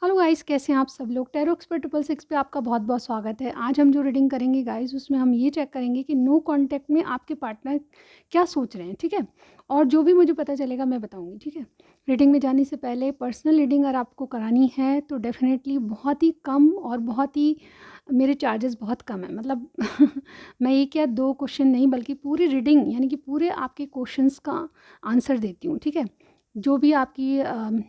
Hello guys, कैसे हैं आप सब लोग। टैरो एक्सपर्ट 666 पे आपका बहुत बहुत स्वागत है। आज हम जो रीडिंग करेंगे गाइस, उसमें हम ये चेक करेंगे कि नो कांटेक्ट में आपके पार्टनर क्या सोच रहे हैं, ठीक है। और जो भी मुझे पता चलेगा मैं बताऊंगी, ठीक है। रीडिंग में जाने से पहले पर्सनल रीडिंग अगर आपको करानी है तो डेफिनेटली बहुत ही कम और बहुत ही मेरे चार्जेस बहुत कम है, मतलब मैं ये क्या 2 क्वेश्चन नहीं बल्कि पूरी रीडिंग यानी कि पूरे आपके क्वेश्चंस का आंसर देती हूँ, ठीक है। जो भी आपकी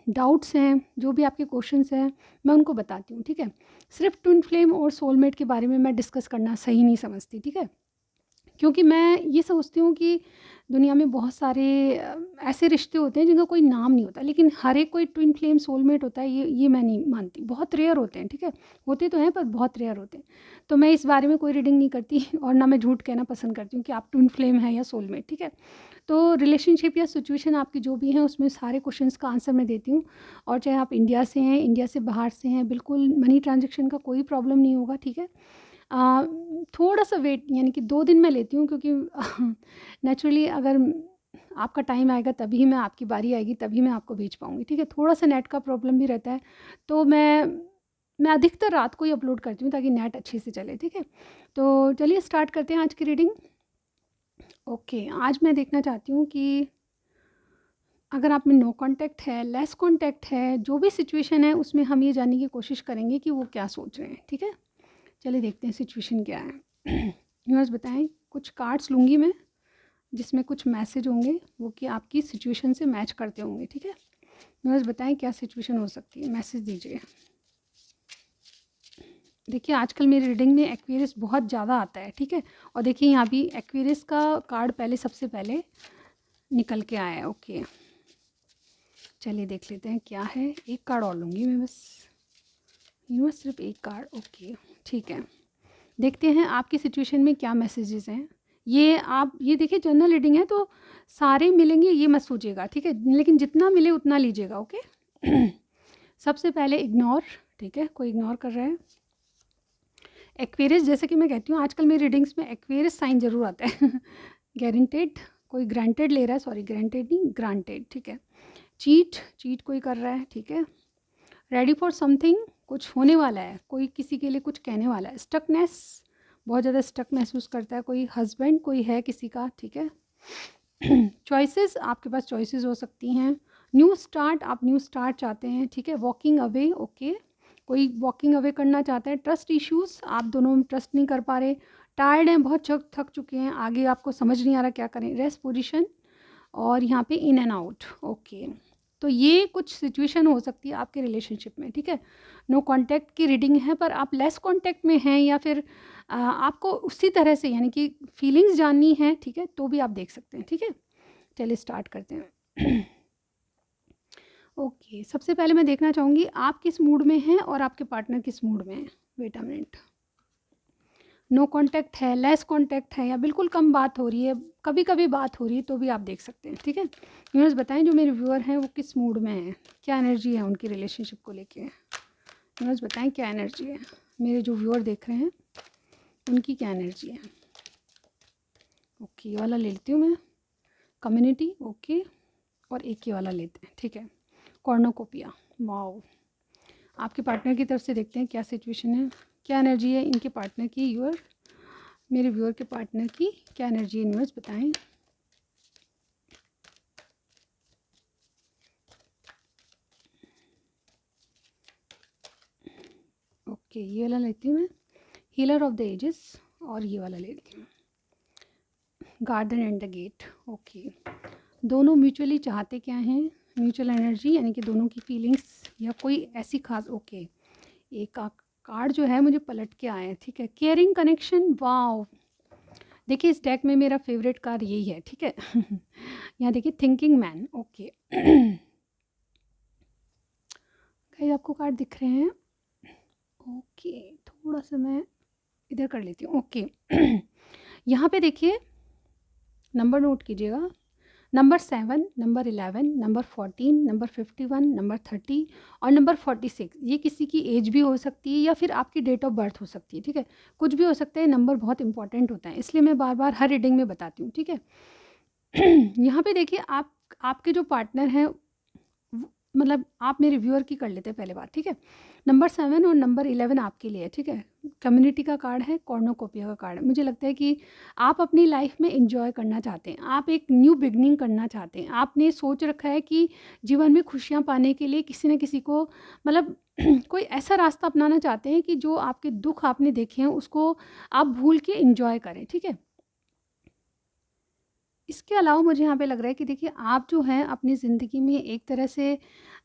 डाउट्स हैं, जो भी आपके क्वेश्चंस हैं, मैं उनको बताती हूँ, ठीक है। सिर्फ ट्विन फ्लेम और सोलमेट के बारे में मैं डिस्कस करना सही नहीं समझती, ठीक है। क्योंकि मैं ये सोचती हूँ कि दुनिया में बहुत सारे ऐसे रिश्ते होते हैं जिनका कोई नाम नहीं होता, लेकिन हर एक कोई ट्विन फ्लेम सोलमेट होता है, ये मैं नहीं मानती। बहुत रेयर होते हैं, ठीक है। होते तो हैं पर बहुत रेयर होते हैं। तो मैं इस बारे में कोई रीडिंग नहीं करती और ना मैं झूठ कहना पसंद करती हूँ कि आप ट्विन फ्लेम हैं या सोलमेट, ठीक है। तो रिलेशनशिप या सिचुएशन आपकी जो भी है उसमें सारे क्वेश्चंस का आंसर मैं देती हूँ। और चाहे आप इंडिया से हैं, इंडिया से बाहर से हैं, बिल्कुल मनी ट्रांजैक्शन का कोई प्रॉब्लम नहीं होगा, ठीक है। अ, थोड़ा-सा वेट यानी कि 2 दिन मैं लेती हूँ, क्योंकि नेचुरली अगर आपका टाइम आएगा तभी मैं आपकी बारी आएगी तभी मैं आपको भेज पाऊँगी, ठीक है। थोड़ा-सा नेट का प्रॉब्लम भी रहता है, तो मैं अधिकतर रात को ही अपलोड करती हूँ ताकि नेट अच्छे से चले, ठीक है। तो चलिए स्टार्ट करते हैं आज की रीडिंग। ओके, आज मैं देखना चाहती हूँ कि अगर आप में नो कांटेक्ट है, लेस कांटेक्ट है, जो भी सिचुएशन है उसमें हम ये जानने की कोशिश करेंगे कि वो क्या सोच रहे हैं, ठीक है। चलिए देखते हैं सिचुएशन क्या है। यूनिवर्स बताएं। कुछ कार्ड्स लूँगी मैं जिसमें कुछ मैसेज होंगे वो कि आपकी सिचुएशन से मैच करते होंगे, ठीक है। यूनिवर्स बताएं क्या सिचुएशन हो सकती है, मैसेज दीजिए। देखिए आजकल मेरी रीडिंग में एक्वेरियस बहुत ज़्यादा आता है, ठीक है। और देखिए यहाँ भी एक्वेरियस का कार्ड पहले सबसे पहले निकल के आया है। ओके, चलिए देख लेते हैं क्या है। एक कार्ड और लूँगी मैं बस, यूनिवर्स सिर्फ एक कार्ड। ओके ठीक है, देखते हैं आपकी सिचुएशन में क्या मैसेजेस हैं। ये आप ये देखिए जनरल रीडिंग है तो सारे मिलेंगे ये मत सोचिएगा, ठीक है, लेकिन जितना मिले उतना लीजिएगा। ओके सबसे पहले इग्नोर, ठीक है, कोई इग्नोर कर रहा है। एक्वेरियस, जैसे कि मैं कहती हूँ आजकल मेरी रीडिंग्स में एक्वेरियस साइन ज़रूर आता है। गारंटेड, कोई ग्रांटेड ले रहा है, सॉरी ग्रांटेड नहीं ग्रांटेड, ठीक है। चीट, चीट कोई कर रहा है, ठीक है। रेडी फॉर समथिंग, कुछ होने वाला है, कोई किसी के लिए कुछ कहने वाला है। स्टकनेस, बहुत ज़्यादा स्टक महसूस करता है, कोई हस्बैंड कोई है किसी का, ठीक है। चॉइसेस, आपके पास चॉइसेस हो सकती हैं। न्यू स्टार्ट, आप न्यू स्टार्ट चाहते हैं, ठीक है। वॉकिंग अवे, ओके, कोई वॉकिंग अवे करना चाहता है। ट्रस्ट इश्यूज़, आप दोनों में ट्रस्ट नहीं कर पा रहे, टायर्ड हैं, बहुत थक चुके हैं, आगे आपको समझ नहीं आ रहा क्या करें। रेस्ट पोजीशन, और यहाँ पे इन एंड आउट। ओके, तो ये कुछ सिचुएशन हो सकती है आपके रिलेशनशिप में, ठीक है। नो कांटेक्ट की रीडिंग है, पर आप लेस कांटेक्ट में हैं या फिर आपको उसी तरह से यानी कि फीलिंग्स जाननी है, ठीक है, तो भी आप देख सकते हैं, ठीक है। चलिए स्टार्ट करते हैं। ओके, सबसे पहले मैं देखना चाहूँगी आप किस मूड में हैं और आपके पार्टनर किस मूड में है। Wait a minute. No contact है, लेस कांटेक्ट है, या बिल्कुल कम बात हो रही है, कभी कभी बात हो रही है, तो भी आप देख सकते हैं, ठीक है। यूनिवर्स बताएं जो मेरे व्यूअर हैं वो किस मूड में हैं, क्या एनर्जी है उनकी रिलेशनशिप को लेके। यूनिवर्स बताएं क्या एनर्जी है, मेरे जो व्यूअर देख रहे हैं उनकी क्या एनर्जी है। ओके, ये वाला ले लेती हूँ मैं, कम्युनिटी, ओके, और एक ये वाला लेते हैं, ठीक है, कॉर्नोकोपिया। वाओ, आपके पार्टनर की तरफ से देखते हैं क्या सिचुएशन है, क्या एनर्जी है इनके पार्टनर की। व्यूअर, मेरे व्यूअर के पार्टनर की क्या एनर्जी है, यूनिवर्स बताएं। ओके, ये वाला लेती हूँ मैं, हीलर ऑफ द एजेस, और ये वाला ले लेती हूँ, garden and the gate. Okay, दोनों म्यूचुअली चाहते क्या हैं, म्यूचुअल एनर्जी यानी कि दोनों की फीलिंग्स या कोई ऐसी खास। ओके, एक कार्ड जो है मुझे पलट के आया है, ठीक है, केयरिंग कनेक्शन। वाओ, देखिए इस डेक में मेरा फेवरेट कार्ड यही है, ठीक है। यहाँ देखिए थिंकिंग मैन। ओके, कहीं आपको कार्ड दिख रहे हैं। ओके, थोड़ा सा मैं इधर कर लेती हूँ। ओके, यहाँ पे देखिए नंबर नोट कीजिएगा, number 7, number 11, number 14, number 51, number 30 और नंबर 46। ये किसी की एज भी हो सकती है या फिर आपकी डेट ऑफ बर्थ हो सकती है, ठीक है, कुछ भी हो सकता है। नंबर बहुत इंपॉर्टेंट होता है, इसलिए मैं बार बार हर रीडिंग में बताती हूँ, ठीक है। यहाँ पे देखिए आप, आपके जो पार्टनर हैं मतलब आप मेरे व्यूअर की कर लेते हैं पहले बात, ठीक है। नंबर 7 और नंबर 11 आपके लिए है, ठीक है। कम्युनिटी का कार्ड है, कॉर्नोकोपिया का कार्ड है। मुझे लगता है कि आप अपनी लाइफ में एंजॉय करना चाहते हैं, आप एक न्यू बिगनिंग करना चाहते हैं। आपने सोच रखा है कि जीवन में खुशियाँ पाने के लिए किसी न किसी को मतलब कोई ऐसा रास्ता अपनाना चाहते हैं कि जो आपके दुख आपने देखे हैं उसको आप भूल के एंजॉय करें, ठीक है। इसके अलावा मुझे यहाँ पे लग रहा है कि देखिए आप जो हैं अपनी ज़िंदगी में एक तरह से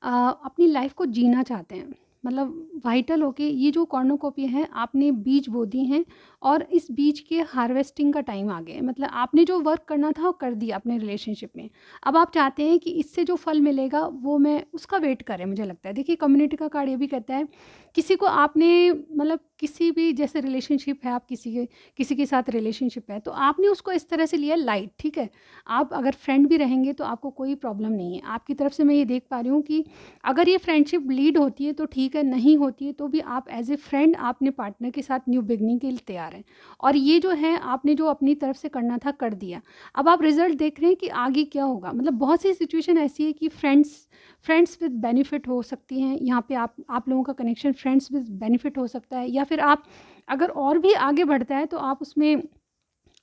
अपनी लाइफ को जीना चाहते हैं। मतलब वाइटल होके ये जो कॉर्नुकोपिया है आपने बीज बो दिए हैं और इस बीज के हार्वेस्टिंग का टाइम आ गया है। मतलब आपने जो वर्क करना था वो कर दिया अपने रिलेशनशिप में। अब आप चाहते हैं कि इससे जो फल मिलेगा वो मैं उसका वेट करें, मुझे लगता है। देखिए कम्युनिटी का कार्ड ये भी कहता है किसी को आपने मतलब किसी भी जैसे रिलेशनशिप है, आप किसी के साथ रिलेशनशिप है तो आपने उसको इस तरह से लिया लाइट, ठीक है। आप अगर फ्रेंड भी रहेंगे तो आपको कोई प्रॉब्लम नहीं है। आपकी तरफ से मैं ये देख पा रही हूँ कि अगर ये फ्रेंडशिप लीड होती है तो ठीक है, नहीं होती है तो भी आप एज़ ए फ्रेंड अपने पार्टनर के साथ न्यू बिगनिंग के लिए तैयार हैं। और ये जो है आपने जो अपनी तरफ से करना था कर दिया। अब आप रिज़ल्ट देख रहे हैं कि आगे क्या होगा। मतलब बहुत सी सिचुएशन ऐसी है कि फ्रेंड्स विद बेनिफिट हो सकती हैं। यहाँ पे आप लोगों का कनेक्शन फ्रेंड्स विद बेनिफिट हो सकता है, या फिर आप अगर और भी आगे बढ़ता है तो आप उसमें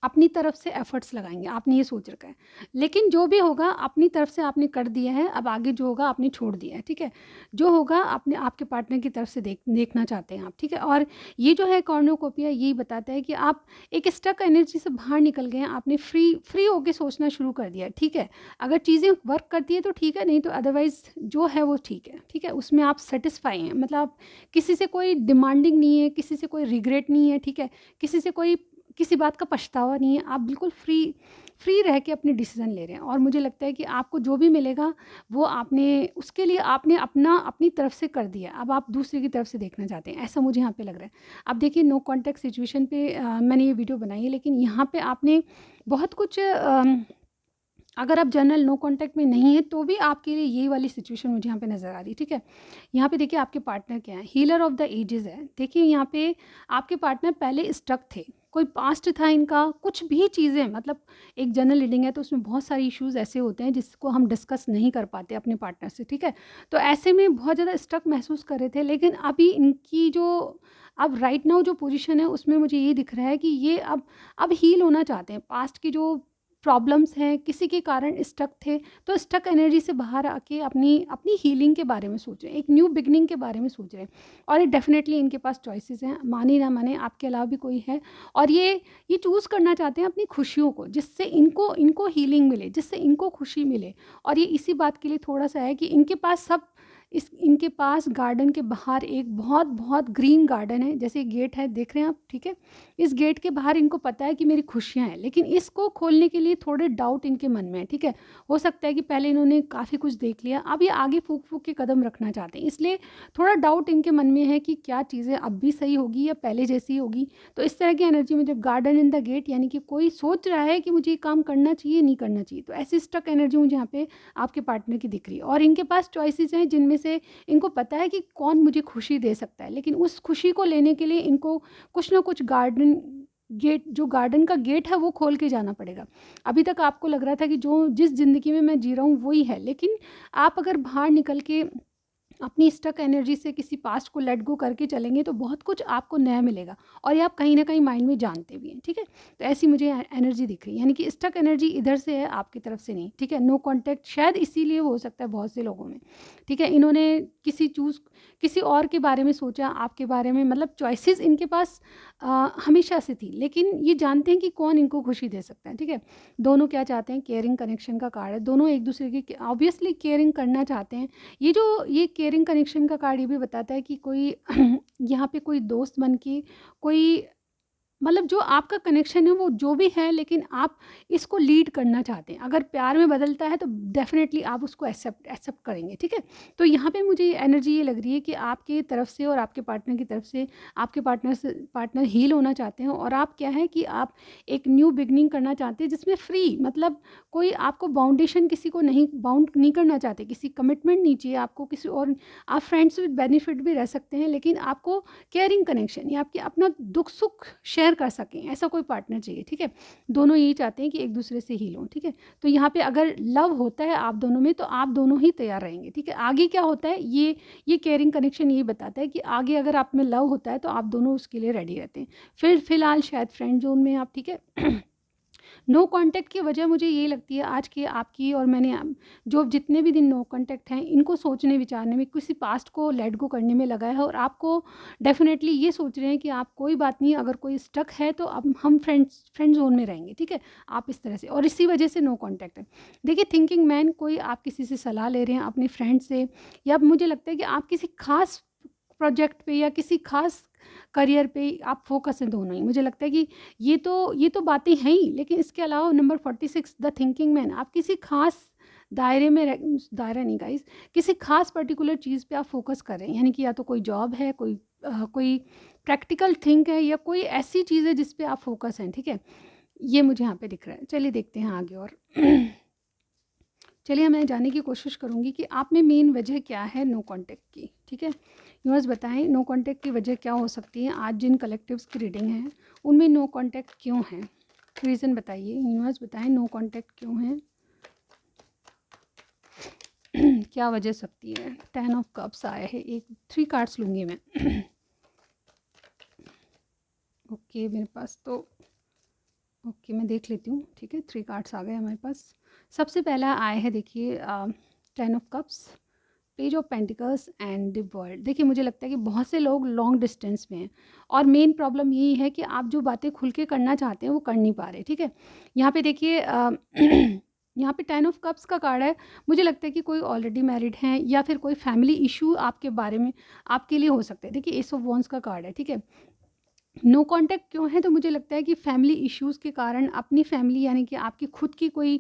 अपनी तरफ से एफर्ट्स लगाएँगे, आपने ये सोच रखा है। लेकिन जो भी होगा अपनी तरफ से आपने कर दिया है, अब आगे जो होगा आपने छोड़ दिया है, ठीक है? जो होगा आपने आपके पार्टनर की तरफ से देखना चाहते हैं आप, ठीक है? और ये जो है कॉर्नुकोपिया यही बताता है कि आप एक स्टक एनर्जी से बाहर निकल गए हैं, आपने फ्री होके सोचना शुरू कर दिया है, ठीक है? अगर चीज़ें वर्क करती है तो ठीक है, नहीं तो अदरवाइज़ जो है वो ठीक है, ठीक है? उसमें आप सैटिस्फाई हैं, मतलब आप किसी से कोई डिमांडिंग नहीं है, किसी से कोई रिग्रेट नहीं है, ठीक है? किसी से कोई किसी बात का पछतावा नहीं है, आप बिल्कुल फ्री रह के अपने डिसीज़न ले रहे हैं। और मुझे लगता है कि आपको जो भी मिलेगा वो आपने उसके लिए आपने अपनी तरफ से कर दिया। अब आप दूसरे की तरफ से देखना चाहते हैं, ऐसा मुझे यहाँ पे लग रहा है। अब देखिए नो कॉन्टैक्ट सिचुएशन पे मैंने ये वीडियो बनाई है, लेकिन यहाँ पे आपने बहुत कुछ अगर आप जनरल नो कॉन्टैक्ट में नहीं है तो भी आपके लिए यही वाली सिचुएशन मुझे यहाँ पे नज़र आ रही है, ठीक है। यहाँ पे देखिए आपके पार्टनर क्या है, हीलर ऑफ द एजेस है। देखिए यहाँ पे आपके पार्टनर पहले स्टक थे, कोई पास्ट था इनका, कुछ भी चीज़ें मतलब एक जनरल रीडिंग है तो उसमें बहुत सारे इश्यूज ऐसे होते हैं जिसको हम डिस्कस नहीं कर पाते अपने पार्टनर से, ठीक है। तो ऐसे में बहुत ज़्यादा स्टक महसूस कर रहे थे, लेकिन अभी इनकी जो अब राइट नाउ जो पोजीशन है उसमें मुझे ये दिख रहा है कि ये अब हील होना चाहते हैं। पास्ट की जो प्रॉब्लम्स हैं किसी के कारण स्टक थे, तो स्टक एनर्जी से बाहर आके अपनी अपनी हीलिंग के बारे में सोच रहे हैं, एक न्यू बिगनिंग के बारे में सोच रहे हैं। और ये डेफिनेटली इनके पास चॉइसेस हैं, माने ना माने आपके अलावा भी कोई है। और ये चूज़ करना चाहते हैं अपनी खुशियों को, जिससे इनको इनको हीलिंग मिले, जिससे इनको खुशी मिले। और ये इसी बात के लिए थोड़ा-सा है कि इनके पास गार्डन के बाहर एक बहुत बहुत ग्रीन गार्डन है, जैसे गेट है देख रहे हैं आप, ठीक है। इस गेट के बाहर इनको पता है कि मेरी खुशियाँ हैं, लेकिन इसको खोलने के लिए थोड़े डाउट इनके मन में है, ठीक है। हो सकता है कि पहले इन्होंने काफ़ी कुछ देख लिया, अब ये आगे फूँक-फूँक के कदम रखना चाहते हैं, इसलिए थोड़ा डाउट इनके मन में है कि क्या चीज़ें अब भी सही होगी या पहले जैसी ही होगी। तो इस तरह की एनर्जी में जब गार्डन इन द गेट यानी कि कोई सोच रहा है कि मुझे ये काम करना चाहिए, नहीं करना चाहिए, तो ऐसी स्टक एनर्जी मुझे यहाँ पे आपके पार्टनर की दिख रही है। और इनके पास चॉइसेस हैं जिनमें से इनको पता है कि कौन मुझे खुशी दे सकता है, लेकिन उस खुशी को लेने के लिए इनको कुछ ना कुछ गार्डन का गेट है वो खोल के जाना पड़ेगा। अभी तक आपको लग रहा था कि जो जिस ज़िंदगी में मैं जी रहा हूँ वही है, लेकिन आप अगर बाहर निकल के अपनी स्टक एनर्जी से किसी पास्ट को लेट गो करके चलेंगे तो बहुत कुछ आपको नया मिलेगा, और ये आप कहीं न कहीं माइंड में जानते भी हैं, ठीक है? तो ऐसी मुझे एनर्जी दिख रही है, यानी कि स्टक एनर्जी इधर से है आपकी तरफ से नहीं, ठीक है? नो कॉन्टैक्ट शायद इसीलिए हो सकता है बहुत से लोगों में, ठीक है? इन्होंने किसी और के बारे में सोचा, आपके बारे में, मतलब चॉइसेस इनके पास हमेशा से थी, लेकिन ये जानते हैं कि कौन इनको खुशी दे सकता है, ठीक है? दोनों क्या चाहते हैं, केयरिंग कनेक्शन का कार्ड है, दोनों एक-दूसरे की ऑब्वियसली केयरिंग करना चाहते हैं। ये केयरिंग कनेक्शन का कार्ड ये भी बताता है कि कोई यहाँ पे कोई दोस्त बन के कोई मतलब जो आपका कनेक्शन है वो जो भी है, लेकिन आप इसको लीड करना चाहते हैं। अगर प्यार में बदलता है तो डेफ़िनेटली आप उसको एक्सेप्ट करेंगे, ठीक है? तो यहाँ पे मुझे एनर्जी ये लग रही है कि आपकी तरफ से और आपके पार्टनर की तरफ से आपके पार्टनर हील होना चाहते हैं, और आप क्या है कि आप एक न्यू बिगिनिंग करना चाहते हैं जिसमें फ्री मतलब कोई आपको बाउंडेशन किसी को नहीं बाउंड नहीं करना चाहते, किसी कमिटमेंट नहीं चाहिए आपको किसी और। आप फ्रेंड्स विद बेनिफिट भी रह सकते हैं, लेकिन आपको केयरिंग कनेक्शन या आपके अपना दुख-सुख शेयर शेयर कर सकें, ऐसा कोई पार्टनर चाहिए, ठीक है। दोनों यही चाहते हैं कि एक दूसरे से हील हों, ठीक है। तो यहाँ पे अगर लव होता है आप दोनों में तो आप दोनों ही तैयार रहेंगे, ठीक है। आगे क्या होता है ये केयरिंग कनेक्शन यही बताता है कि आगे अगर आप में लव होता है तो आप दोनों उसके लिए रेडी रहते हैं। फिर फिलहाल शायद फ्रेंड जोन में आप, ठीक है। नो कांटेक्ट की वजह मुझे ये लगती है आज की आपकी और मैंने जो जितने भी दिन नो कांटेक्ट हैं इनको सोचने विचारने में, किसी पास्ट को लेट गो करने में लगा है और आपको डेफिनेटली ये सोच रहे हैं कि आप कोई बात नहीं, अगर कोई स्टक है तो अब हम फ्रेंड जोन में रहेंगे, ठीक है। आप इस तरह से, और इसी वजह से नो कांटेक्ट है। देखिए थिंकिंग मैन, कोई आप किसी से सलाह ले रहे हैं अपने फ्रेंड से, या मुझे लगता है कि आप किसी खास प्रोजेक्ट पे या किसी खास करियर पे आप फोकस हैं दोनों ही। मुझे लगता है कि ये तो बातें हैं ही, लेकिन इसके अलावा नंबर 46 द थिंकिंग मैन, आप किसी खास दायरे में दायरा नहीं गाइस, किसी खास पर्टिकुलर चीज़ पे आप फोकस कर रहे हैं, यानी कि या तो कोई जॉब है, कोई प्रैक्टिकल थिंक है, या कोई ऐसी चीज़ है जिस पे आप फोकस हैं, ठीक है। ये मुझे यहाँ पे दिख रहा है। चलिए देखते हैं आगे और चलिए मैं जानने की कोशिश करूँगी कि आप में मेन वजह क्या है नो कांटेक्ट की, ठीक है। यूनिवर्स बताएं नो कांटेक्ट की वजह क्या हो सकती है। आज जिन कलेक्टिव्स की रीडिंग है उनमें नो कांटेक्ट क्यों है, रीज़न बताइए। यूनिवर्स बताएं नो कांटेक्ट क्यों है, क्या वजह सकती है। 10 ऑफ कप्स आए हैं, एक 3 कार्ड्स लूँगी मैं। ओके मेरे पास तो ओके मैं देख लेती हूँ, ठीक है। 3 कार्ड्स आ गए हमारे पास। सबसे पहला आया है देखिए 10 of cups, page of pentacles and the world. देखिए मुझे लगता है कि बहुत से लोग लॉन्ग डिस्टेंस में हैं और मेन प्रॉब्लम यही है कि आप जो बातें खुल के करना चाहते हैं वो कर नहीं पा रहे, ठीक है। यहाँ पे देखिए यहाँ पे 10 ऑफ कप्स का कार्ड है। मुझे लगता है कि कोई ऑलरेडी मैरिड हैं या फिर कोई फैमिली इशू आपके बारे में आपके लिए हो सकता है। देखिए एस ऑफ वॉन्स का कार्ड है, ठीक है। नो कांटेक्ट क्यों है, तो मुझे लगता है कि फैमिली इश्यूज़ के कारण अपनी फैमिली यानी कि आपकी खुद की कोई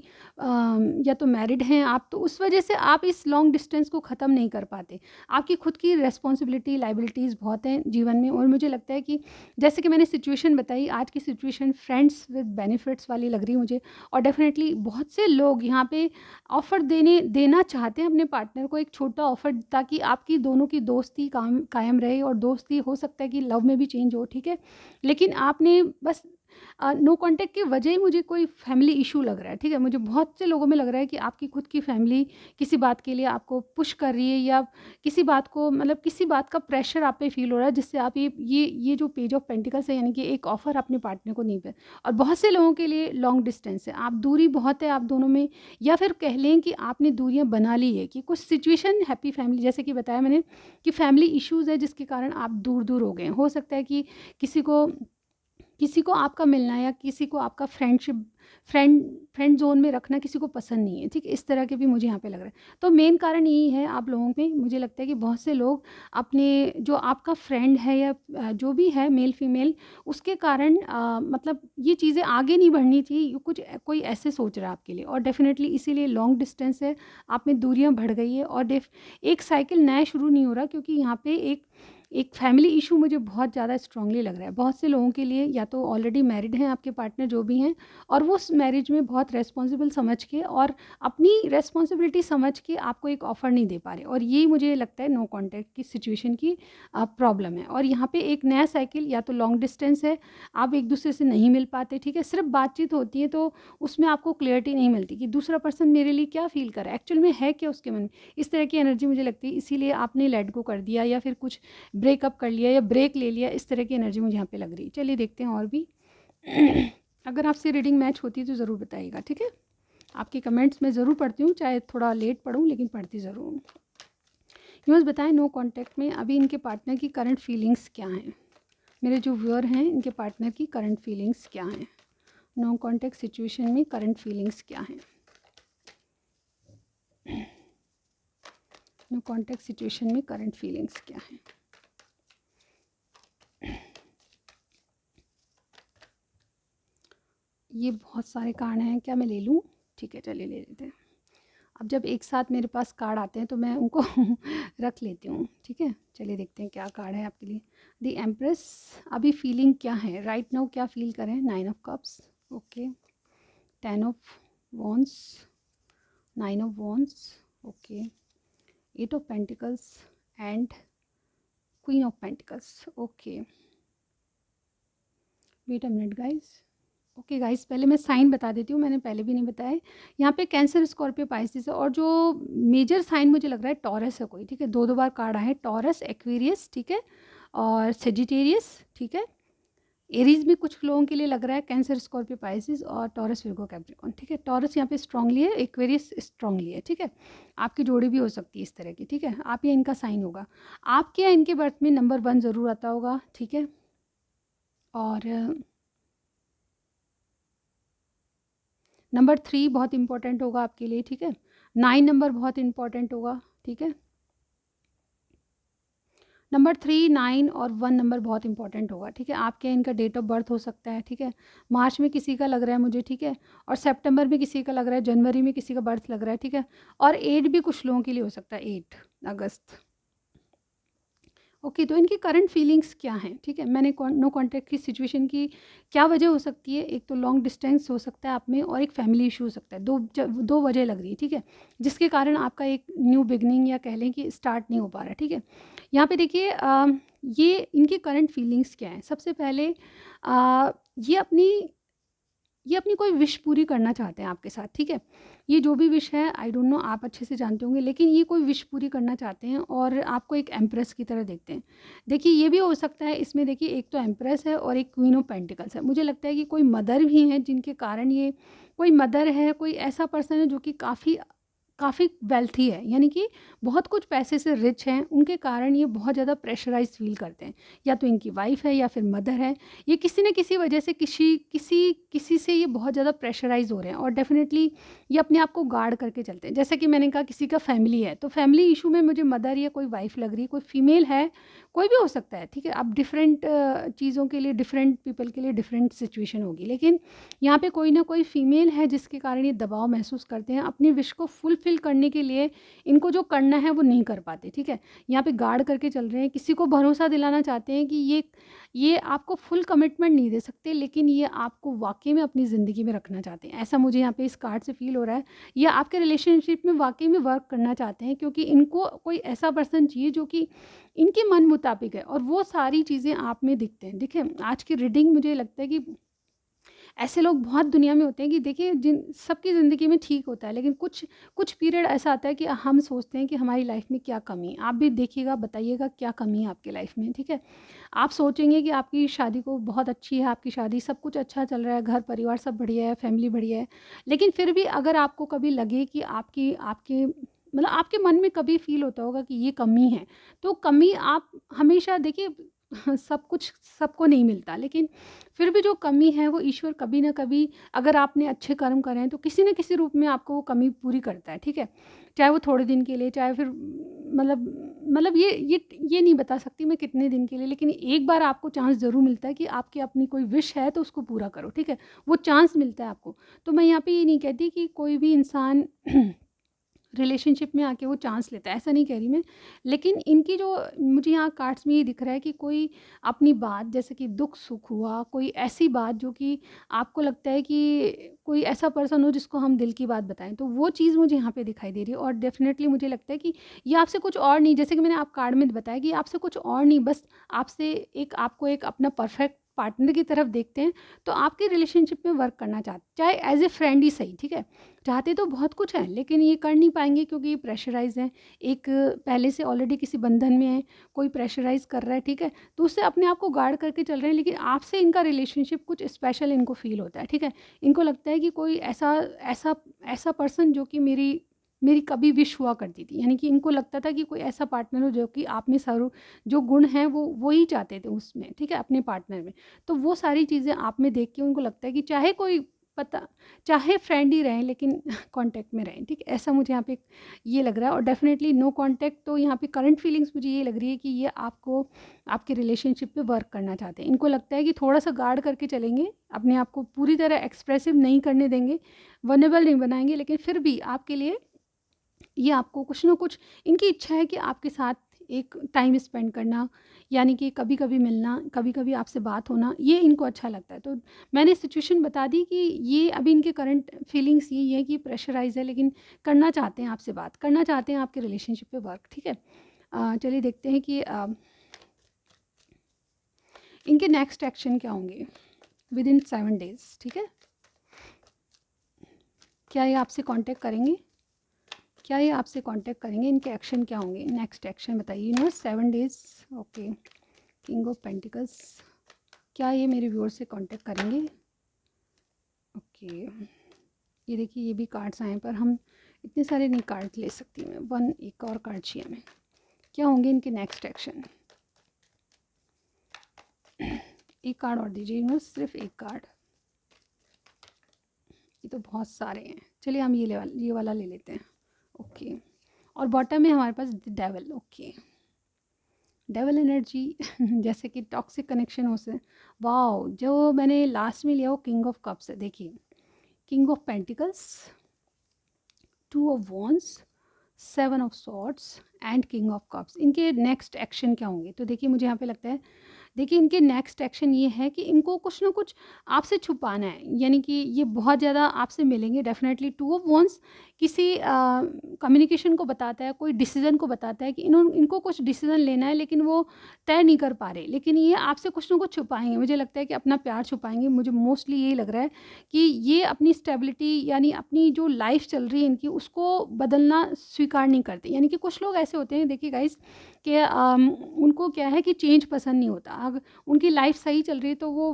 या तो मैरिड हैं आप, तो उस वजह से आप इस लॉन्ग डिस्टेंस को ख़त्म नहीं कर पाते। आपकी खुद की रिस्पॉन्सिबिलिटी लाइबिलिटीज़ बहुत हैं जीवन में, और मुझे लगता है कि जैसे कि मैंने सिचुएशन बताई, आज की सिचुएशन फ्रेंड्स विद बेनिफिट्स वाली लग रही है मुझे। और डेफिनेटली बहुत से लोग यहाँ पे ऑफ़र देना चाहते हैं अपने पार्टनर को, एक छोटा ऑफ़र, ताकि आपकी दोनों की दोस्ती कायम रहे, और दोस्ती हो सकता है कि लव में भी चेंज हो, ठीक है। लेकिन आपने बस नो कांटेक्ट की वजह ही मुझे कोई फैमिली इशू लग रहा है, ठीक है। मुझे बहुत से लोगों में लग रहा है कि आपकी खुद की फैमिली किसी बात के लिए आपको पुश कर रही है, या किसी बात को मतलब किसी बात का प्रेशर आप पे फील हो रहा है, जिससे आप ये जो पेज ऑफ पेंटिकल्स है यानी कि एक ऑफर अपने पार्टनर को नहीं पे। और बहुत से लोगों के लिए लॉन्ग डिस्टेंस है, आप दूरी बहुत है आप दोनों में, या फिर कह लें कि आपने दूरियां बना ली है कि कुछ सिचुएशन हैप्पी फैमिली, जैसे कि बताया मैंने कि फैमिली इश्यूज़ है जिसके कारण आप दूर दूर हो गए। हो सकता है कि किसी को आपका मिलना या किसी को आपका फ्रेंड फ्रेंड जोन में रखना किसी को पसंद नहीं है, ठीक है। इस तरह के भी मुझे यहाँ पे लग रहा है। तो मेन कारण यही है आप लोगों में, मुझे लगता है कि बहुत से लोग अपने जो आपका फ्रेंड है या जो भी है मेल फीमेल, उसके कारण मतलब ये चीज़ें आगे नहीं बढ़नी चाहिए, कुछ कोई ऐसे सोच रहा है आपके लिए, और डेफिनेटली इसीलिए लॉन्ग डिस्टेंस है, आप में दूरियाँ बढ़ गई है, और एक साइकिल नया शुरू नहीं हो रहा, क्योंकि यहाँ पे एक फैमिली इशू मुझे बहुत ज़्यादा स्ट्रांगली लग रहा है। बहुत से लोगों के लिए या तो ऑलरेडी मैरिड हैं आपके पार्टनर जो भी हैं, और वो उस मैरिज में बहुत रेस्पॉन्सिबल समझ के और अपनी रेस्पॉन्सिबिलिटी समझ के आपको एक ऑफ़र नहीं दे पा रहे, और यही मुझे लगता है नो कॉन्टैक्ट की सिचुएशन की प्रॉब्लम है। और यहाँ पे एक नया साइकिल, या तो लॉन्ग डिस्टेंस है, आप एक दूसरे से नहीं मिल पाते, ठीक है। सिर्फ बातचीत होती है तो उसमें आपको क्लियरिटी नहीं मिलती कि दूसरा पर्सन मेरे लिए क्या फ़ील कर रहा है, एक्चुअल में है क्या उसके मन में। इस तरह की एनर्जी मुझे लगती है, इसीलिए आपने लेट गो कर दिया या फिर कुछ ब्रेकअप कर लिया या ब्रेक ले लिया, इस तरह की एनर्जी मुझे यहाँ पे लग रही है। चलिए देखते हैं और भी। अगर आपसे रीडिंग मैच होती है तो ज़रूर बताइएगा, ठीक है। आपके कमेंट्स मैं ज़रूर पढ़ती हूँ, चाहे थोड़ा लेट पढ़ूँ लेकिन पढ़ती ज़रूर हूँ। यूँ बताएं नो कांटेक्ट में अभी इनके पार्टनर की करंट फीलिंग्स क्या हैं। मेरे जो व्यूअर हैं इनके पार्टनर की करंट फीलिंग्स क्या हैं, नो कांटेक्ट सिचुएशन में करंट फीलिंग्स क्या हैं। नो कांटेक्ट सिचुएशन में करंट फीलिंग्स क्या हैं। ये बहुत सारे कार्ड हैं, क्या मैं ले लूँ? ठीक है चलिए ले लेते हैं। अब जब एक साथ मेरे पास कार्ड आते हैं तो मैं उनको रख लेती हूँ, ठीक है। चलिए देखते हैं क्या कार्ड है आपके लिए। द एम्प्रेस, अभी फीलिंग क्या है राइट नाउ, क्या फील करें। 9 of cups, okay. 10 of wands, 9 of wands, okay. 8 of pentacles and queen of pentacles, okay. Wait a minute guys. Okay guys, पहले मैं साइन बता देती हूँ, मैंने पहले भी नहीं बताया। यहाँ पे कैंसर, स्कॉर्पियो, पाइसेस है, और जो मेजर साइन मुझे लग रहा है टॉरस है कोई, ठीक है। दो दो बार कार्ड आए हैं, टॉरस, एक्वेरियस, ठीक है, और सेजिटेरियस, ठीक है। एरीज में कुछ लोगों के लिए लग रहा है कैंसर, स्कॉर्पियो, पाइसेस, और टॉरस, विर्गो, कैप्रिकॉर्न, ठीक है। टॉरस यहाँ पे स्ट्रांगली है, एक्वेरियस स्ट्रांगली है, ठीक है। आपकी जोड़ी भी हो सकती है इस तरह की, ठीक है। आप या इनका साइन होगा। आपके या इनके बर्थ में नंबर 1 ज़रूर आता होगा, ठीक है। और नंबर 3 बहुत इंपॉर्टेंट होगा आपके लिए, ठीक है। 9 नंबर बहुत इंपॉर्टेंट होगा, ठीक है। नंबर 3, 9 और 1 नंबर बहुत इंपॉर्टेंट होगा, ठीक है। आपके इनका डेट ऑफ बर्थ हो सकता है, ठीक है। मार्च में किसी का लग रहा है मुझे, ठीक है, और सितंबर में किसी का लग रहा है, जनवरी में किसी का बर्थ लग रहा है, ठीक है। और 8 भी कुछ लोगों के लिए हो सकता है, 8 अगस्त। ओके, तो इनकी करंट फीलिंग्स क्या हैं, ठीक है। मैंने नो कॉन्टैक्ट की सिचुएशन की क्या वजह हो सकती है, एक तो लॉन्ग डिस्टेंस हो सकता है आप में, और एक फैमिली इशू हो सकता है। दो वजह लग रही है, ठीक है, जिसके कारण आपका एक न्यू बिगनिंग या कह लें कि स्टार्ट नहीं हो पा रहा है, ठीक है। यहाँ पे देखिए ये इनकी करंट फीलिंग्स क्या है। सबसे पहले अ, ये अपनी ये अपनी कोई विश पूरी करना चाहते हैं आपके साथ, ठीक है। ये जो भी विश है, आई डोंट नो, आप अच्छे से जानते होंगे, लेकिन ये कोई विश पूरी करना चाहते हैं और आपको एक एम्प्रेस की तरह देखते हैं। देखिए ये भी हो सकता है इसमें, देखिए एक तो एम्प्रेस है और एक क्वीन ऑफ पेंटिकल्स है। मुझे लगता है कि कोई मदर भी हैं जिनके कारण ये, कोई मदर है, कोई ऐसा पर्सन है जो कि काफ़ी काफ़ी वेल्थी है, यानी कि बहुत कुछ पैसे से रिच हैं, उनके कारण ये बहुत ज़्यादा प्रेशराइज फील करते हैं। या तो इनकी वाइफ है या फिर मदर है, ये किसी न किसी वजह से किसी किसी किसी से ये बहुत ज़्यादा प्रेशराइज हो रहे हैं, और डेफिनेटली ये अपने आप को गार्ड करके चलते हैं। जैसे कि मैंने कहा किसी का फैमिली है, तो फैमिली इशू में मुझे मदर या कोई वाइफ लग रही है, कोई फीमेल है, कोई भी हो सकता है, ठीक है। अब डिफरेंट चीज़ों के लिए, डिफरेंट पीपल के लिए डिफरेंट सिचुएशन होगी, लेकिन यहाँ पे कोई ना कोई फीमेल है जिसके कारण ये दबाव महसूस करते हैं अपनी विश को फुलफिल करने के लिए। इनको जो करना है वो नहीं कर पाते, ठीक है। यहाँ पे गार्ड करके चल रहे हैं, किसी को भरोसा दिलाना चाहते हैं कि ये आपको फुल कमिटमेंट नहीं दे सकते, लेकिन ये आपको वाकई में अपनी ज़िंदगी में रखना चाहते हैं। ऐसा मुझे यहाँ पे इस कार्ड से फील हो रहा है। ये आपके रिलेशनशिप में वाकई में वर्क करना चाहते हैं, क्योंकि इनको कोई ऐसा पर्सन चाहिए जो कि इनके मन मुताबिक है, और वो सारी चीज़ें आप में दिखते हैं। देखिए आज की रीडिंग मुझे लगता है कि ऐसे लोग बहुत दुनिया में होते हैं कि देखिए जिन सबकी ज़िंदगी में ठीक होता है, लेकिन कुछ कुछ पीरियड ऐसा आता है कि हम सोचते हैं कि हमारी लाइफ में क्या कमी है। आप भी देखिएगा, बताइएगा क्या कमी है आपकी लाइफ में, ठीक है। आप सोचेंगे कि आपकी शादी को बहुत अच्छी है, आपकी शादी सब कुछ अच्छा चल रहा है, घर परिवार सब बढ़िया है, फैमिली बढ़िया है, लेकिन फिर भी अगर आपको कभी लगे कि आपकी आपके मतलब आपके मन में कभी फील होता होगा कि ये कमी है, तो कमी आप हमेशा देखिए सब कुछ सबको नहीं मिलता, लेकिन फिर भी जो कमी है वो ईश्वर कभी ना कभी, अगर आपने अच्छे कर्म करे हैं तो किसी न किसी रूप में आपको वो कमी पूरी करता है, ठीक है। चाहे वो थोड़े दिन के लिए, चाहे फिर मतलब ये नहीं बता सकती मैं कितने दिन के लिए, लेकिन एक बार आपको चांस ज़रूर मिलता है कि आपकी अपनी कोई विश है तो उसको पूरा करो, ठीक है। वो चांस मिलता है आपको। तो मैं यहाँ पे ये नहीं कहती कि कोई भी इंसान रिलेशनशिप में आके वो चांस लेता है, ऐसा नहीं कह रही मैं। लेकिन इनकी जो मुझे यहाँ कार्ड्स में ये दिख रहा है कि कोई अपनी बात, जैसे कि दुख सुख हुआ, कोई ऐसी बात जो कि आपको लगता है कि कोई ऐसा पर्सन हो जिसको हम दिल की बात बताएं, तो वो चीज़ मुझे यहाँ पे दिखाई दे रही है। और डेफिनेटली मुझे लगता है कि ये आपसे कुछ और नहीं, जैसे कि मैंने आप कार्ड में बताया कि आपसे कुछ और नहीं, बस आपसे एक आपको एक अपना परफेक्ट पार्टनर की तरफ देखते हैं। तो आपके रिलेशनशिप में वर्क करना चाहते, चाहे एज ए फ्रेंड ही सही, ठीक है। चाहते तो बहुत कुछ है, लेकिन ये कर नहीं पाएँगे क्योंकि ये प्रेशराइज़ हैं। एक पहले से ऑलरेडी किसी बंधन में है, कोई प्रेशराइज़ कर रहा है, ठीक है? तो उससे अपने आप को गार्ड करके चल रहे हैं, लेकिन आपसे इनका रिलेशनशिप कुछ स्पेशल इनको फ़ील होता है, ठीक है? इनको लगता है कि कोई ऐसा ऐसा ऐसा पर्सन जो कि मेरी मेरी कभी विश हुआ करती थी। यानी कि इनको लगता था कि कोई ऐसा पार्टनर हो जो कि आप में सारू जो गुण हैं वो ही चाहते थे उसमें, ठीक है? अपने पार्टनर में। तो वो सारी चीज़ें आप में देख के उनको लगता है कि चाहे कोई पता चाहे फ्रेंड ही रहें, लेकिन कांटेक्ट में रहें, ठीक है? ऐसा मुझे यहाँ पे ये लग रहा है। और डेफ़िनेटली नो कांटेक्ट, तो यहाँ पे करंट फीलिंग्स मुझे ये लग रही है कि ये आपको आपके रिलेशनशिप पे वर्क करना चाहते हैं। इनको लगता है कि थोड़ा-सा गार्ड करके चलेंगे, अपने आप को पूरी तरह एक्सप्रेसिव नहीं करने देंगे, वल्नरेबल नहीं बनाएँगे, लेकिन फिर भी आपके लिए ये आपको कुछ ना कुछ, इनकी इच्छा है कि आपके साथ एक टाइम स्पेंड करना, यानी कि कभी-कभी मिलना, कभी-कभी आपसे बात होना, ये इनको अच्छा लगता है। तो मैंने सिचुएशन बता दी कि ये अभी इनके करंट फीलिंग्स यही है कि प्रेशराइज़ है, लेकिन करना चाहते हैं आपसे बात, करना चाहते हैं आपके रिलेशनशिप पे वर्क, ठीक है। चलिए देखते हैं कि इनके नेक्स्ट एक्शन क्या होंगे। विद इन 7 डेज, ठीक है। क्या ये आपसे कांटेक्ट करेंगे? क्या ये आपसे कांटेक्ट करेंगे? इनके एक्शन क्या होंगे? नेक्स्ट एक्शन बताइए universe. 7 days, okay. King of pentacles, क्या ये मेरे व्यूअर से कांटेक्ट करेंगे? ओके, ये देखिए ये भी कार्ड्स आए, पर हम इतने सारे नहीं कार्ड ले सकती मैं, वन एक और कार्ड चाहिए हमें। क्या होंगे इनके नेक्स्ट एक्शन? एक कार्ड और दीजिए यूनिवर्स, सिर्फ एक कार्ड। ये तो बहुत सारे हैं, चलिए हम ये वाला ले लेते हैं, ओके। और बॉटम में हमारे पास डेविल, ओके। डेविल एनर्जी जैसे कि टॉक्सिक कनेक्शन हो से, वाओ। जो मैंने लास्ट में लिया वो किंग ऑफ कप्स है, देखिए king of pentacles, 2 of wands, 7 of swords and king of cups. इनके नेक्स्ट एक्शन क्या होंगे? तो देखिए मुझे यहाँ पे लगता है, देखिए इनके नेक्स्ट एक्शन ये है कि इनको कुछ ना कुछ आपसे छुपाना है, यानी कि ये बहुत ज़्यादा आपसे मिलेंगे डेफिनेटली। 2 ऑफ वॉन्ड्स किसी कम्युनिकेशन को बताता है, कोई डिसीजन को बताता है कि इनको कुछ डिसीजन लेना है लेकिन वो तय नहीं कर पा रहे, लेकिन ये आपसे कुछ ना कुछ छुपाएंगे। मुझे लगता है कि अपना प्यार छुपाएंगे, मुझे मोस्टली यही लग रहा है कि ये अपनी स्टेबिलिटी यानी अपनी जो लाइफ चल रही है इनकी, उसको बदलना स्वीकार नहीं करते। यानी कि कुछ लोग ऐसे होते हैं, देखिए गाइस, कि उनको क्या है कि चेंज पसंद नहीं होता। अगर उनकी लाइफ सही चल रही है तो वो,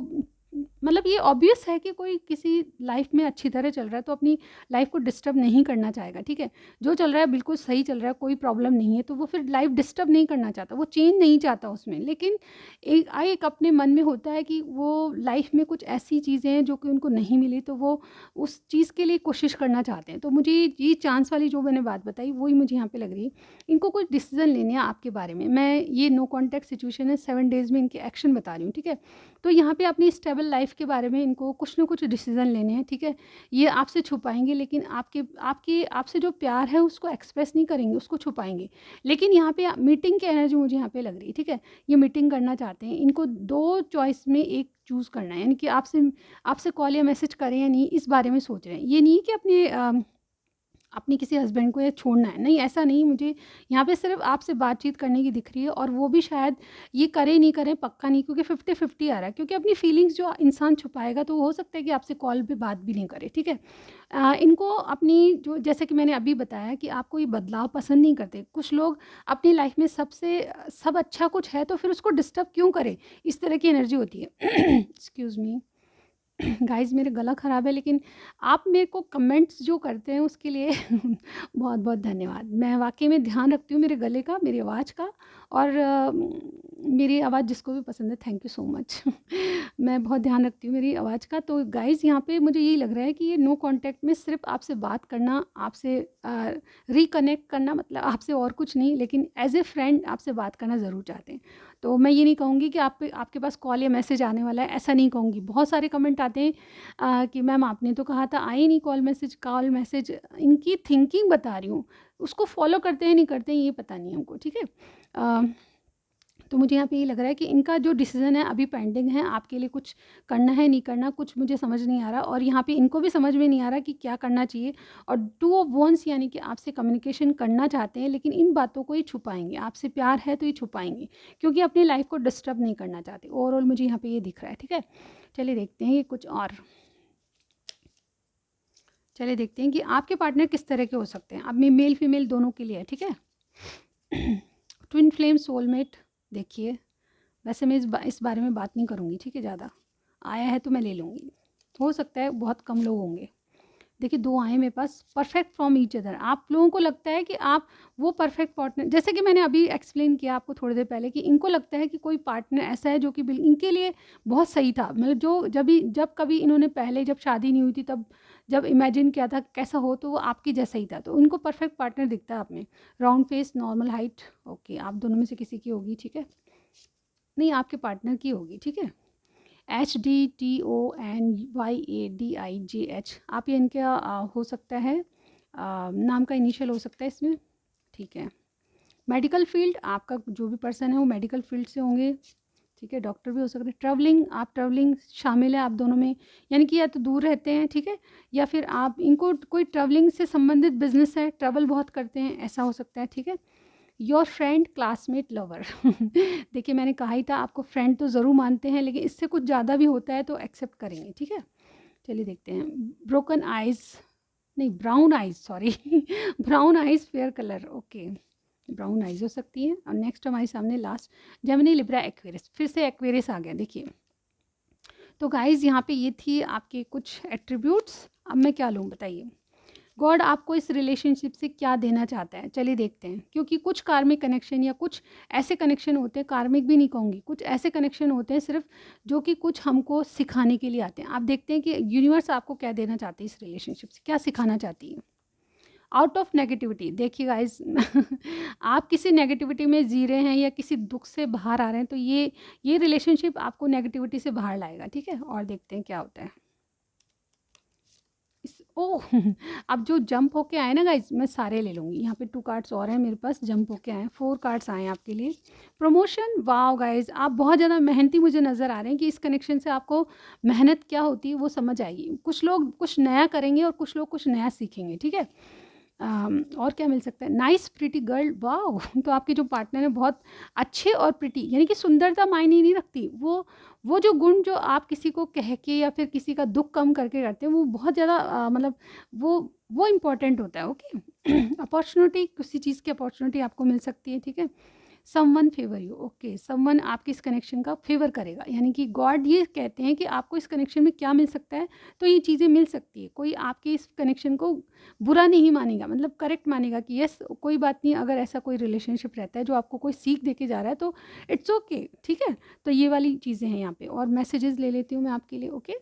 मतलब ये ऑब्वियस है कि कोई किसी लाइफ में अच्छी तरह चल रहा है तो अपनी लाइफ को डिस्टर्ब नहीं करना चाहेगा, ठीक है। जो चल रहा है बिल्कुल सही चल रहा है, कोई प्रॉब्लम नहीं है, तो वो फिर लाइफ डिस्टर्ब नहीं करना चाहता, वो चेंज नहीं चाहता उसमें। लेकिन एक अपने मन में होता है कि वो लाइफ में कुछ ऐसी चीज़ें हैं जो कि उनको नहीं मिली, तो वो उस चीज़ के लिए कोशिश करना चाहते हैं। तो मुझे ये चांस वाली जो मैंने बात बताई वही मुझे यहाँ पे लग रही है। इनको कुछ डिसीजन लेने हैं आपके बारे में। मैं ये नो कॉन्टैक्ट सिचुएशन है, 7 डेज़ में इनके एक्शन बता रही हूँ, ठीक है। तो यहाँ पे अपनी स्टेबल लाइफ के बारे में इनको कुछ ना कुछ डिसीजन लेने हैं, ठीक है। ये आपसे छुपाएंगे, लेकिन आपसे जो प्यार है उसको एक्सप्रेस नहीं करेंगे, उसको छुपाएंगे। लेकिन यहाँ पे मीटिंग की एनर्जी मुझे यहाँ पे लग रही है, ठीक है। ये मीटिंग करना चाहते हैं, इनको 2 चॉइस में एक चूज़ करना है, यानी कि आपसे आपसे कॉल या मैसेज करें या नहीं, इस बारे में सोच रहे हैं। ये नहीं कि अपने किसी हस्बैंड को ये छोड़ना है, नहीं, ऐसा नहीं। मुझे यहाँ पे सिर्फ आपसे बातचीत करने की दिख रही है, और वो भी शायद ये करें नहीं करें पक्का नहीं, क्योंकि 50-50 आ रहा है। क्योंकि अपनी फीलिंग्स जो इंसान छुपाएगा तो हो सकता है कि आपसे कॉल पे बात भी नहीं करे, ठीक है। इनको अपनी जो, जैसे कि मैंने अभी बताया कि आपको ये बदलाव पसंद नहीं करते। कुछ लोग अपनी लाइफ में सब अच्छा कुछ है तो फिर उसको डिस्टर्ब क्यों करें, इस तरह की एनर्जी होती है। एक्सक्यूज़ मी गाइज़, मेरा गला ख़राब है, लेकिन आप मेरे को कमेंट्स जो करते हैं उसके लिए बहुत बहुत धन्यवाद। मैं वाक़ई में ध्यान रखती हूँ मेरे गले का, मेरी आवाज़ का, और मेरी आवाज़ जिसको भी पसंद है, थैंक यू सो मच। मैं बहुत ध्यान रखती हूँ मेरी आवाज़ का। तो गाइज़, यहाँ पे मुझे यही लग रहा है कि ये नो कॉन्टैक्ट में सिर्फ आपसे बात करना, आपसे रिकनेक्ट करना, मतलब आपसे और कुछ नहीं, लेकिन एज़ ए फ्रेंड आपसे बात करना ज़रूर चाहते हैं। तो मैं ये नहीं कहूँगी कि आपके पास कॉल या मैसेज आने वाला है, ऐसा नहीं कहूँगी। बहुत सारे कमेंट आते हैं कि मैम आपने तो कहा था, आए नहीं कॉल मैसेज। इनकी थिंकिंग बता रही हूँ, उसको फॉलो करते हैं नहीं करते हैं ये पता नहीं हमको, ठीक है। तो मुझे यहाँ पे ये लग रहा है कि इनका जो डिसीज़न है अभी पेंडिंग है। आपके लिए कुछ करना है नहीं करना, कुछ मुझे समझ नहीं आ रहा, और यहाँ पे इनको भी समझ में नहीं आ रहा कि क्या करना चाहिए। और 2 ऑफ वॉन्ड्स, यानी कि आपसे कम्युनिकेशन करना चाहते हैं, लेकिन इन बातों को ये छुपाएंगे। आपसे प्यार है तो ये छुपाएंगे, क्योंकि अपनी लाइफ को डिस्टर्ब नहीं करना चाहते। ओवरऑल मुझे यहाँ पे ये दिख रहा है, ठीक है। चलिए देखते हैं ये कुछ और, चलिए देखते हैं कि आपके पार्टनर किस तरह के हो सकते हैं। अब मैं मेल फीमेल दोनों के लिए है, ठीक है। ट्विन फ्लेम सोलमेट, देखिए वैसे मैं इस बारे में बात नहीं करूँगी, ठीक है। ज़्यादा आया है तो मैं ले लूँगी, हो सकता है बहुत कम लोग होंगे। देखिए 2 आए मेरे पास, परफेक्ट फ्रॉम ईच अदर। आप लोगों को लगता है कि आप वो परफेक्ट पार्टनर, जैसे कि मैंने अभी एक्सप्लेन किया आपको थोड़ी देर पहले, कि इनको लगता है कि कोई पार्टनर ऐसा है जो कि इनके लिए बहुत सही था। मतलब जो जब कभी इन्होंने पहले, जब शादी नहीं हुई थी, तब जब इमेजिन किया था कैसा हो, तो वो आपकी जैसा ही था। तो उनको परफेक्ट पार्टनर दिखता है आप में। Round face, normal height, okay. आप दोनों में से किसी की होगी, ठीक है। नहीं, आपके पार्टनर की होगी, ठीक है। HDTONYADIJH, आप ये इनका हो सकता है, नाम का इनिशियल हो सकता है इसमें, ठीक है। मेडिकल फील्ड, आपका जो भी पर्सन है वो मेडिकल फील्ड से होंगे, ठीक है। डॉक्टर भी हो सकते हैं। ट्रैवलिंग शामिल है आप दोनों में, यानी कि या तो दूर रहते हैं, ठीक है, या फिर आप इनको कोई ट्रैवलिंग से संबंधित बिजनेस है, ट्रैवल बहुत करते हैं, ऐसा हो सकता है, ठीक है। Your friend, classmate, lover. देखिए मैंने कहा ही था आपको फ्रेंड तो ज़रूर मानते हैं, लेकिन इससे कुछ ज़्यादा भी होता है तो एक्सेप्ट करेंगे, ठीक है। चलिए देखते हैं। ब्रोकन आइज़, नहीं brown eyes, sorry. Brown eyes, fair colour, okay, brown eyes हो सकती है। और नेक्स्ट हमारे सामने लास्ट जेमिनी, लिब्रा, एक्वेरियस। फिर से एक्वेरियस आ गया, देखिए। तो गाइज़ यहाँ पे ये थी आपके कुछ एट्रीब्यूट्स। अब मैं क्या लूँ बताइए, गॉड आपको इस रिलेशनशिप से क्या देना चाहता है, चलिए देखते हैं। क्योंकि कुछ कार्मिक कनेक्शन या कुछ ऐसे कनेक्शन होते हैं, कार्मिक भी नहीं कहूँगी, कुछ ऐसे कनेक्शन होते हैं सिर्फ जो कि कुछ हमको सिखाने के लिए आते हैं। आप देखते हैं कि यूनिवर्स आपको क्या देना चाहती है, इस रिलेशनशिप से क्या सिखाना चाहती है। आउट ऑफ नेगेटिविटी, देखिए गाइज, आप किसी नेगेटिविटी में जी रहे हैं या किसी दुख से बाहर आ रहे हैं, तो ये रिलेशनशिप आपको नेगेटिविटी से बाहर लाएगा, ठीक है। और देखते हैं क्या होता है। ओह, अब जो जंप होके आए ना गाइज, मैं सारे ले लूँगी। यहाँ पे 2 कार्ड्स और हैं मेरे पास, जंप होके आए हैं, 4 कार्ड्स आए हैं आपके लिए। प्रमोशन, वाओ गाइज, आप बहुत ज़्यादा मेहनती मुझे नज़र आ रहे हैं कि इस कनेक्शन से आपको मेहनत क्या होती है वो समझ आएगी। कुछ लोग कुछ नया करेंगे और कुछ लोग कुछ नया सीखेंगे, ठीक है। और क्या मिल सकता है, नाइस प्रिटी गर्ल, वाओ। तो आपके जो पार्टनर है बहुत अच्छे और प्रिटी, यानी कि सुंदरता मायने नहीं रखती, वो जो गुण जो आप किसी को कह के या फिर किसी का दुख कम करके करते हैं, वो बहुत ज़्यादा मतलब वो इम्पोर्टेंट होता है, ओके। अपॉर्चुनिटी, किसी चीज़ की अपॉर्चुनिटी आपको मिल सकती है, ठीक है। Someone favour you, okay, someone आपके इस कनेक्शन का फेवर करेगा, यानी कि गॉड ये कहते हैं कि आपको इस कनेक्शन में क्या मिल सकता है, तो ये चीज़ें मिल सकती है। कोई आपके इस कनेक्शन को बुरा नहीं मानेगा, मतलब करेक्ट मानेगा कि यस, कोई बात नहीं, अगर ऐसा कोई रिलेशनशिप रहता है जो आपको कोई सीख दे के जा रहा है तो इट्स ओके, ठीक है। तो ये वाली चीज़ें हैं यहाँ पे। और मैसेजेस ले लेती हूँ मैं आपके लिए, ओके।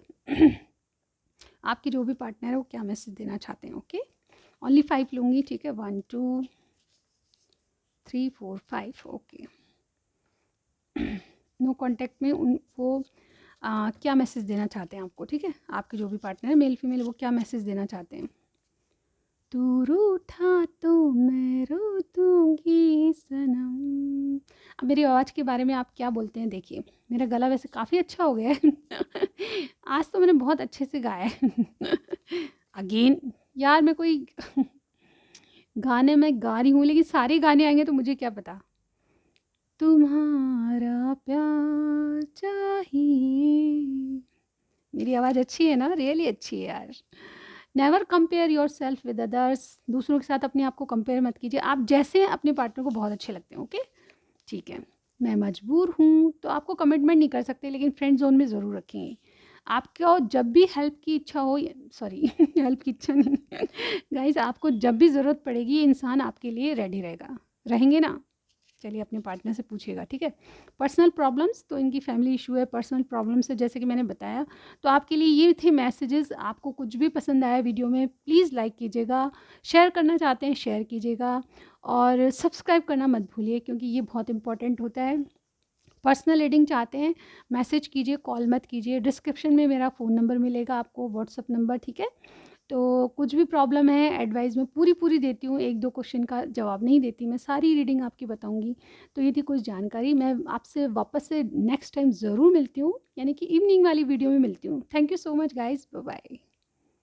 आपके जो भी पार्टनर है वो क्या मैसेज देना चाहते हैं, ओके। ओनली 5 लूँगी, ठीक है। 1 2 3 4 5, ओके। नो कॉन्टैक्ट में वो क्या मैसेज देना चाहते हैं आपको, ठीक है। आपके जो भी पार्टनर है, मेल फीमेल, वो क्या मैसेज देना चाहते हैं। तू रूठा तो मैं रो दूंगी सनम। अब मेरी आवाज़ के बारे में आप क्या बोलते हैं, देखिए मेरा गला वैसे काफ़ी अच्छा हो गया है। आज तो मैंने बहुत अच्छे से गाया है। अगेन यार, मैं कोई गाने में गा रही हूँ, लेकिन सारे गाने आएंगे तो मुझे क्या पता। तुम्हारा प्यार चाहिए। मेरी आवाज़ अच्छी है ना, रियली अच्छी है यार। Never compare your self with others, दूसरों के साथ अपने आप को कंपेयर मत कीजिए। आप जैसे हैं अपने पार्टनर को बहुत अच्छे लगते हैं, ओके, ठीक है। मैं मजबूर हूँ, तो आपको कमिटमेंट नहीं कर सकते, लेकिन फ्रेंड जोन में ज़रूर रखेंगे। आपको जब भी हेल्प की इच्छा हो, सॉरी, हेल्प की इच्छा नहीं, गाइज, आपको जब भी ज़रूरत पड़ेगी, ये इंसान आपके लिए रेडी रहेगा, रहेंगे ना। चलिए अपने पार्टनर से पूछिएगा, ठीक है। पर्सनल प्रॉब्लम्स, तो इनकी फैमिली इशू है, पर्सनल प्रॉब्लम्स है, जैसे कि मैंने बताया। तो आपके लिए ये थे मैसेजेस। आपको कुछ भी पसंद आया वीडियो में, प्लीज़ लाइक कीजिएगा, शेयर करना चाहते हैं शेयर कीजिएगा, और सब्सक्राइब करना मत भूलिए, क्योंकि ये बहुत इंपॉर्टेंट होता है। पर्सनल रीडिंग चाहते हैं, मैसेज कीजिए, कॉल मत कीजिए। डिस्क्रिप्शन में मेरा फ़ोन नंबर मिलेगा आपको, व्हाट्सअप नंबर, ठीक है। तो कुछ भी प्रॉब्लम है, एडवाइस मैं पूरी देती हूँ, 1-2 क्वेश्चन का जवाब नहीं देती, मैं सारी रीडिंग आपकी बताऊँगी। तो ये थी कुछ जानकारी। मैं आपसे वापस से नेक्स्ट टाइम ज़रूर मिलती हूँ, यानी कि इवनिंग वाली वीडियो में मिलती हूँ। Thank you so much guys, bye bye.